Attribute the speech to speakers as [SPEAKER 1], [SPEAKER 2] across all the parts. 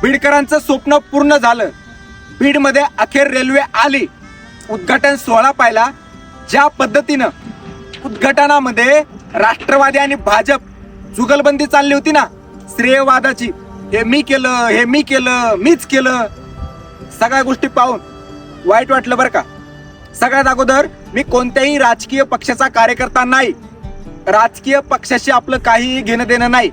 [SPEAKER 1] बीडकरांचं स्वप्न पूर्ण झालं. बीडमध्ये अखेर रेल्वे आली. उद्घाटन सोहळा पाहिला. ज्या पद्धतीनं उद्घाटनामध्ये राष्ट्रवादी आणि भाजप जुगलबंदी चालली होती ना, श्रेयवादाची, हे मी केलं, हे मी केलं, मीच केलं, सगळ्या गोष्टी पाहून वाईट वाटलं बरं का. सगळ्यात अगोदर मी कोणत्याही राजकीय पक्षाचा कार्यकर्ता नाही. राजकीय पक्षाशी आपलं काही घेणं देणं नाही.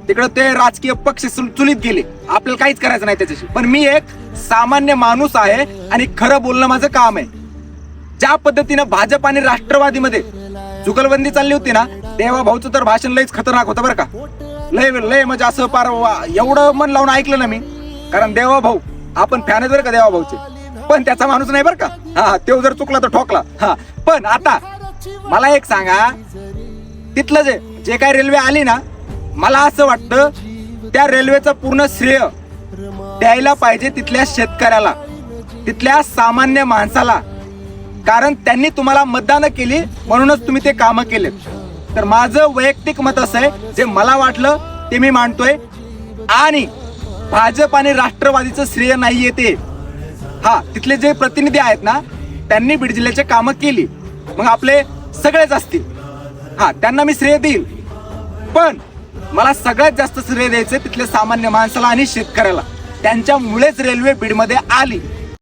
[SPEAKER 1] तिकडं ते राजकीय पक्ष चुलीत गेले, आपल्याला काहीच करायचं नाही त्याच्याशी. पण मी एक सामान्य माणूस आहे आणि खरं बोलणं माझं काम आहे. ज्या पद्धतीनं भाजप आणि राष्ट्रवादीमध्ये जुगलबंदी चालली होती ना, देवा भाऊचं तर भाषण लयच खतरनाक होतं बरं का. लय लय म्हणजे असं पार एवढं मन लावून ऐकलं ना मी. कारण देवा भाऊ, आपण फॅन आहे बरं का देवा भाऊचे, पण त्याचा माणूस नाही बरं का. हा, तो जर चुकला तर ठोकला. हा, पण आता मला एक सांगा, तिथलं जे काय रेल्वे आली ना, मला असं वाटतं त्या रेल्वेचं पूर्ण श्रेय द्यायला पाहिजे तिथल्या शेतकऱ्याला, तिथल्या सामान्य माणसाला. कारण त्यांनी तुम्हाला मतदान केली म्हणूनच तुम्ही ते कामं केले. तर माझं वैयक्तिक मत असं आहे, जे मला वाटलं ते मी मांडतोय. आणि भाजप आणि राष्ट्रवादीचं श्रेय नाहीये ते. हा, तिथले जे प्रतिनिधी आहेत ना, त्यांनी बीड जिल्ह्याचे कामं केली, मग आपले सगळेच असतील. हा, त्यांना मी श्रेय देईल. पण मला सगळ्यात जास्त श्रेय द्यायचं तिथल्या सामान्य माणसाला आणि शेतकऱ्याला. त्यांच्यामुळेच रेल्वे बीडमध्ये आली.